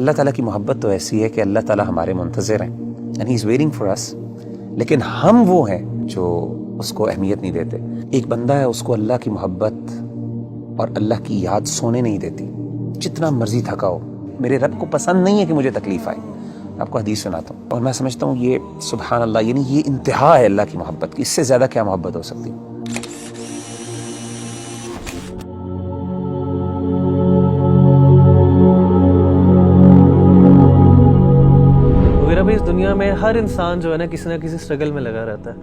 اللہ تعالیٰ کی محبت تو ایسی ہے کہ اللہ تعالیٰ ہمارے منتظر ہیں and he is waiting for us, لیکن ہم وہ ہیں جو اس کو اہمیت نہیں دیتے۔ ایک بندہ ہے، اس کو اللہ کی محبت اور اللہ کی یاد سونے نہیں دیتی، جتنا مرضی تھکا ہو۔ میرے رب کو پسند نہیں ہے کہ مجھے تکلیف آئے۔ آپ کو حدیث سناتا ہوں اور میں سمجھتا ہوں یہ سبحان اللہ، یعنی یہ انتہا ہے اللہ کی محبت کی، اس سے زیادہ کیا محبت ہو سکتی ہے؟ اس دنیا میں ہر انسان جو ہے نا کسی نہ کسی اسٹرگل میں لگا رہتا ہے،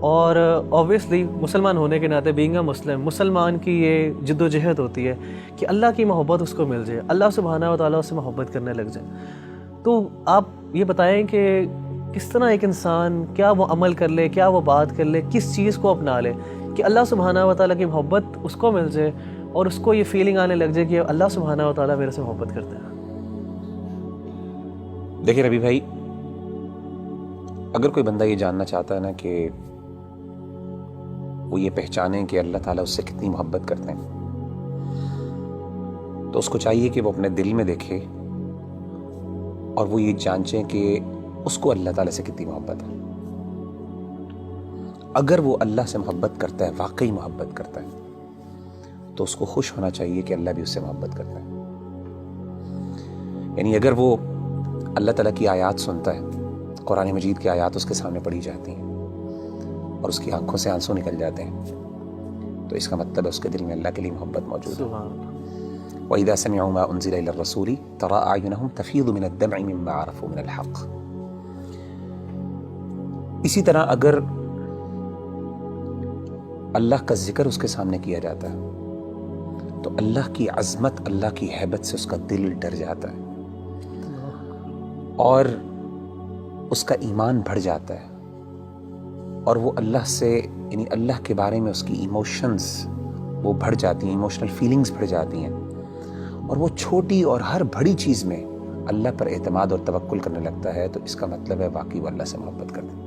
اور اوبویسلی مسلمان ہونے کے ناطے بینگ اے مسلمان کی یہ جد و جہد ہوتی ہے کہ اللہ کی محبت اس کو مل جائے، اللہ سبحانہ و تعالیٰ اس سے محبت کرنے لگ جائے۔ تو آپ یہ بتائیں کہ کس طرح ایک انسان کیا وہ عمل کر لے، کیا وہ بات کر لے، کس چیز کو اپنا لے کہ اللہ سبحانہ و تعالیٰ کی محبت اس کو مل جائے اور اس کو یہ فیلنگ آنے لگ جائے کہ اللہ سبحانہ و تعالیٰ میرے سے محبت کرتے ہیں۔ دیکھیں ربی بھائی، اگر کوئی بندہ یہ جاننا چاہتا ہے نا کہ وہ یہ پہچانے کہ اللہ تعالیٰ اس سے کتنی محبت کرتے ہیں، تو اس کو چاہیے کہ وہ اپنے دل میں دیکھے اور وہ یہ جانچیں کہ اس کو اللہ تعالیٰ سے کتنی محبت ہے۔ اگر وہ اللہ سے محبت کرتا ہے، واقعی محبت کرتا ہے، تو اس کو خوش ہونا چاہیے کہ اللہ بھی اس سے محبت کرتا ہے۔ یعنی اگر وہ اللہ تعالیٰ کی آیات سنتا ہے، قرآن مجید کی آیات اس کے سامنے پڑھی جاتی ہیں اور اس کی آنکھوں سے آنسو نکل جاتے ہیں، تو اس کا مطلب ہے اس کے دل میں اللہ کے لیے محبت موجود ہے۔ وَإِذَا سَمِعُوا مَا أُنزِلَ إِلَى الرَّسُولِ تَرَىٰ أَعْيُنَهُمْ تَفِيضُ مِنَ الدَّمْعِ مِمَّا عَرَفُوا مِنَ الْحَقِّ۔ اسی طرح اگر اللہ کا ذکر اس کے سامنے کیا جاتا ہے تو اللہ کی عظمت، اللہ کی ہیبت سے اس کا دل ڈر جاتا ہے اور اس کا ایمان بڑھ جاتا ہے، اور وہ اللہ سے، یعنی اللہ کے بارے میں اس کی ایموشنز وہ بڑھ جاتی ہیں، ایموشنل فیلنگز بڑھ جاتی ہیں، اور وہ چھوٹی اور ہر بڑی چیز میں اللہ پر اعتماد اور توکل کرنے لگتا ہے، تو اس کا مطلب ہے واقعی وہ اللہ سے محبت کرتے ہیں۔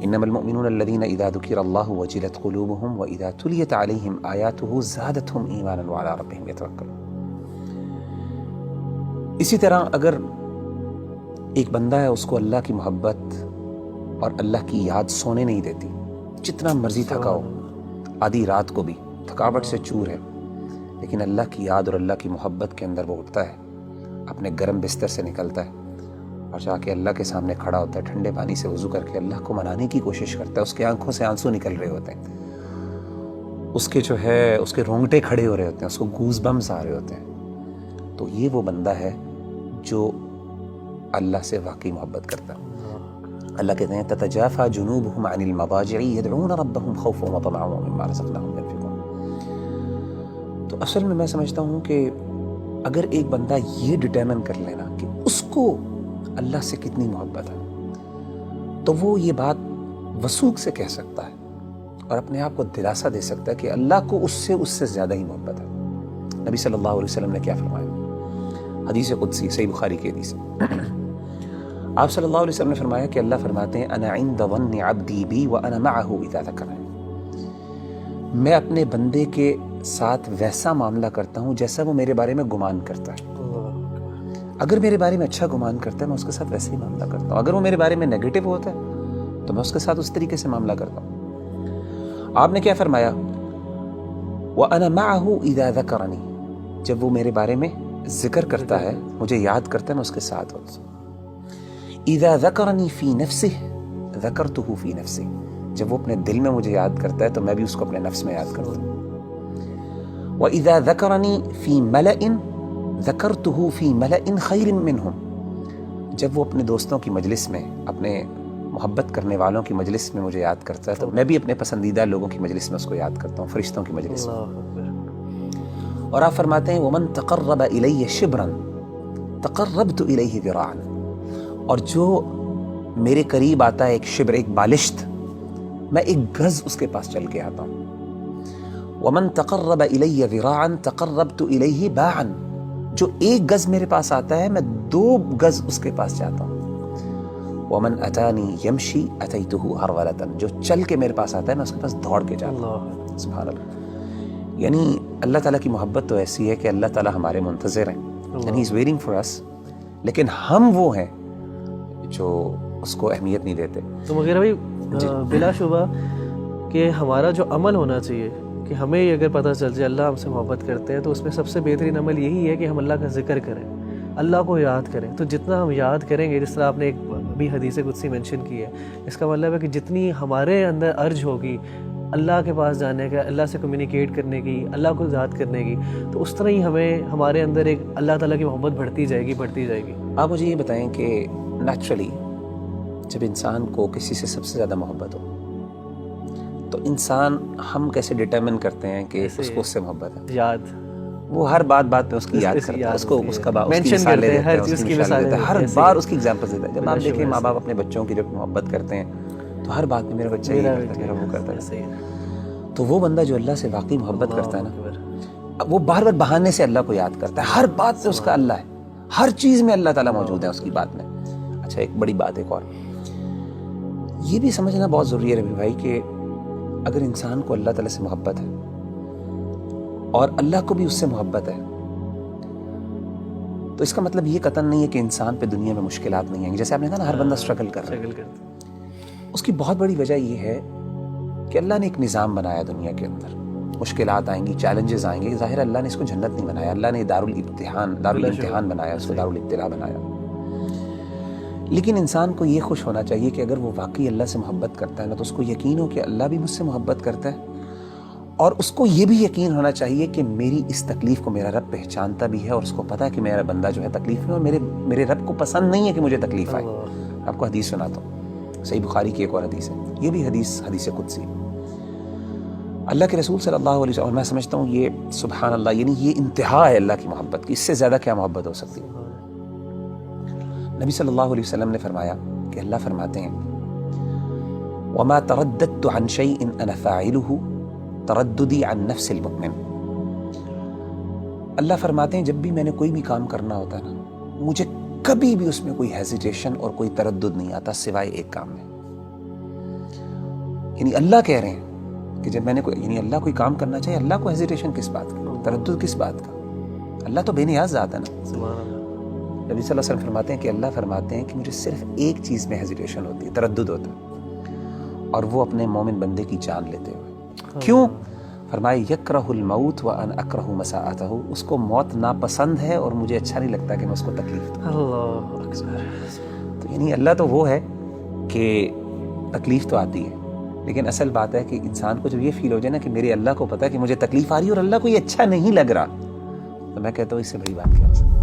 انما المؤمنون الذين اذا ذكر الله وجلت قلوبهم واذا تليت عليهم آياته زادتهم ایمانا وعلى ربهم يتوکلون۔ اسی طرح اگر ایک بندہ ہے، اس کو اللہ کی محبت اور اللہ کی یاد سونے نہیں دیتی، جتنا مرضی تھکا ہو، آدھی رات کو بھی تھکاوٹ سے چور ہے، لیکن اللہ کی یاد اور اللہ کی محبت کے اندر وہ اٹھتا ہے، اپنے گرم بستر سے نکلتا ہے اور جا کے اللہ کے سامنے کھڑا ہوتا ہے، ٹھنڈے پانی سے وضو کر کے اللہ کو منانے کی کوشش کرتا ہے، اس کے آنکھوں سے آنسو نکل رہے ہوتے ہیں، اس کے جو ہے اس کے رونگٹے کھڑے ہو رہے ہوتے ہیں، اس کو گوز بمز آ رہے ہوتے ہیں، تو یہ وہ بندہ ہے جو اللہ سے واقعی محبت کرتا ہے۔ اللہ کہتے ہیں تتجافى جنوبهم عن المضاجع يدعون ربهم خوفا وطمعا ومما رزقناهم ينفقون۔ تو اصل میں سمجھتا ہوں کہ اگر ایک بندہ یہ ڈٹرمن کر لینا کہ اس کو اللہ سے کتنی محبت ہے، تو وہ یہ بات وثوق سے کہہ سکتا ہے اور اپنے آپ کو دلاسا دے سکتا ہے کہ اللہ کو اس سے زیادہ ہی محبت ہے۔ نبی صلی اللہ علیہ وسلم نے کیا فرمایا؟ حدیث قدسی، صحیح بخاری کی حدیث، آپ صلی اللہ علیہ وسلم نے فرمایا کہ اللہ فرماتے ہیں انا عند ظن عبدی بی وانا معه اذا ذکرنی، میں اپنے بندے کے ساتھ ویسا معاملہ کرتا ہوں جیسا وہ میرے بارے میں گمان کرتا ہے۔ اگر میرے بارے میں اچھا گمان کرتا ہے میں اس کے ساتھ ویسے ہی معاملہ کرتا ہوں، اگر وہ میرے بارے میں نیگیٹو ہوتا ہے تو میں اس کے ساتھ اس طریقے سے معاملہ کرتا ہوں۔ آپ نے کیا فرمایا؟ وانا معه اذا ذکرنی، جب وہ میرے بارے میں ذکر کرتا ہے، مجھے یاد کرتا ہے، میں اس کے ساتھ ہوتا ہوں۔ اذا ذکرنی فی نفسہ ذکرتہ فی نفسی، جب وہ اپنے دل میں مجھے یاد کرتا ہے تو میں بھی اس کو اپنے نفس میں یاد کرتا ہوں۔ وَإِذَا ذَكَرَنِي فِي مَلَئٍ ذَكَرْتُهُ فِي مَلَئٍ خَيْرٍ مِّنْهُمْ، جب وہ اپنے دوستوں کی مجلس میں، اپنے محبت کرنے والوں کی مجلس میں مجھے یاد کرتا ہے تو میں بھی اپنے پسندیدہ لوگوں کی مجلس میں اس کو یاد کرتا ہوں، فرشتوں کی مجلس میں۔ اور آپ فرماتے ہیں وَمَن تَقَرَّبَ إِلَيَّ شِبْرًا تَقَرَّبْتُ إِلَيْهِ ذِرَاعًا، اور جو میرے قریب آتا ہے ایک شبر، ایک بالشت، میں ایک گز اس کے پاس چل کے آتا ہوں۔ وَمَن تَقَرَّبَ إِلَيَّ ذِرَاعًا تَقَرَّبْتُ إِلَيْهِ بَاعًا، جو ایک گز میرے پاس آتا ہے میں 2 گز اس کے پاس جاتا ہوں۔ وَمَن أَتَانِي يَمْشِي أَتَيْتُهُ هَرْوَلَةً، جو چل کے میرے پاس آتا ہے میں اس کے پاس دوڑ کے جاتا ہوں۔ سبحان اللہ۔ یعنی اللہ تعالیٰ کی محبت تو ایسی ہے کہ اللہ تعالیٰ ہمارے منتظر ہیں، and he is waiting for us لیکن ہم وہ ہیں جو اس کو اہمیت نہیں دیتے. تو مغیرہ بھائی بلا شبہ کہ ہمارا جو عمل ہونا چاہیے کہ ہمیں یہ اگر پتہ چل جائے اللہ ہم سے محبت کرتے ہیں تو اس میں سب سے بہترین عمل یہی ہے کہ ہم اللہ کا ذکر کریں, اللہ کو یاد کریں. تو جتنا ہم یاد کریں گے, جس طرح آپ نے ایک بھی حدیث قدسی مینشن کی ہے, اس کا مطلب ہے کہ جتنی ہمارے اندر ارج ہوگی اللہ کے پاس جانے کا, اللہ سے کمیونیکیٹ کرنے کی, اللہ کو یاد کرنے کی, تو اس طرح ہی ہمارے اندر ایک اللہ تعالیٰ کی محبت بڑھتی جائے گی. آپ مجھے یہ بتائیں کہ نیچرلی جب انسان کو کسی سے سب سے زیادہ محبت ہو تو انسان ہم کیسے ڈٹرمن کرتے ہیں کہ اس کو اس سے محبت ہے؟ یاد, وہ ہر بات پہ اس کی یاد کرتا ہے, اس کو اس کا مینشن کرتے ہیں, ہر چیز کی مثالیں دیتے ہیں, ہر بار اس کی ایگزامپل دیتا ہے. جب آپ دیکھیں ماں باپ اپنے بچوں کی جب محبت کرتے ہیں تو ہر بات میں میرا بچہ یہ کرتا ہے, میرا وہ کرتا ہے. تو وہ بندہ جو اللہ سے واقعی محبت کرتا ہے نا, وہ بار بار بہانے سے اللہ کو یاد کرتا ہے, ہر بات پہ اس کا اللہ ہے, ہر چیز میں اللہ تعالیٰ موجود ہے اس کی بات میں. اچھا ایک بڑی بات ایک اور یہ بھی سمجھنا بہت ضروری ہے ربی بھائی کہ اگر انسان کو اللہ تعالیٰ سے محبت ہے اور اللہ کو بھی اس سے محبت ہے تو اس کا مطلب یہ قطعاً نہیں ہے کہ انسان پہ دنیا میں مشکلات نہیں ہیں. جیسے آپ نے کہا نا ہر بندہ اسٹرگل کر رہا ہے, اس کی بہت بڑی وجہ یہ ہے کہ اللہ نے ایک نظام بنایا دنیا کے اندر. مشکلات آئیں گی, چیلنجز آئیں گے, ظاہر اللہ نے اس کو جنت نہیں بنایا, اللہ نے دارالامتحان بنایا, اس کو دارالابتلاء بنایا. لیکن انسان کو یہ خوش ہونا چاہیے کہ اگر وہ واقعی اللہ سے محبت کرتا ہے نا تو اس کو یقین ہو کہ اللہ بھی مجھ سے محبت کرتا ہے, اور اس کو یہ بھی یقین ہونا چاہیے کہ میری اس تکلیف کو میرا رب پہچانتا بھی ہے, اور اس کو پتا ہے کہ میرا بندہ جو ہے تکلیف میں, اور میرے رب کو پسند نہیں ہے کہ مجھے تکلیف آئے. آپ کو حدیث سناتا ہوں, صحیح بخاری کی ایک اور حدیث ہے, یہ بھی حدیث قدسی. اللہ کے رسول صلی اللہ علیہ وسلم, اور میں سمجھتا ہوں یہ سبحان اللہ, یعنی یہ انتہا ہے اللہ کی محبت کی, اس سے زیادہ کیا محبت ہو سکتی ہے. نبی صلی اللہ علیہ وسلم نے فرمایا کہ اللہ فرماتے ہیں وَمَا تَرَدَّدْتُ عَنْ شَيْءٍ أَنَا فَاعِلُهُ تَرَدُّدِي عَنْ نَفْسِ الْمُؤْمِنِ. اللہ فرماتے ہیں جب بھی میں نے کوئی بھی کام کرنا ہوتا ہے نا, مجھے کبھی بھی اس میں کوئی ہیزیٹیشن اور کوئی تردد نہیں آتا سوائے ایک کام میں. یعنی اللہ کہہ رہے ہیں کہ جب میں نے یعنی اللہ کوئی کام کرنا چاہیے, اللہ کو ہیزیٹیشن کس بات کا, تردد کس بات کا؟ اللہ تو بے نیاز ذات ہے نا. نبی صلی اللہ علیہ وسلم فرماتے ہیں کہ اللہ فرماتے ہیں کہ مجھے صرف ایک چیز میں ہیزیٹیشن ہوتی ہے, تردد ہوتا ہے, اور وہ اپنے مومن بندے کی جان لیتے ہوئے. کیوں؟ فرمائے یکرہ الموت وانا اکرہ مساءتہ, اس کو موت ناپسند ہے اور مجھے اچھا نہیں لگتا کہ میں اس کو تکلیف دوں. اللہ اکبر. تو یعنی اللہ تو وہ ہے کہ تکلیف تو آتی ہے, لیکن اصل بات ہے کہ انسان کو جب یہ فیل ہو جائے نا کہ میرے اللہ کو پتا ہے کہ مجھے تکلیف آ رہی ہے اور اللہ کو یہ اچھا نہیں لگ رہا, تو میں کہتا ہوں اس سے بڑی بات کیا ہو سکتی ہے.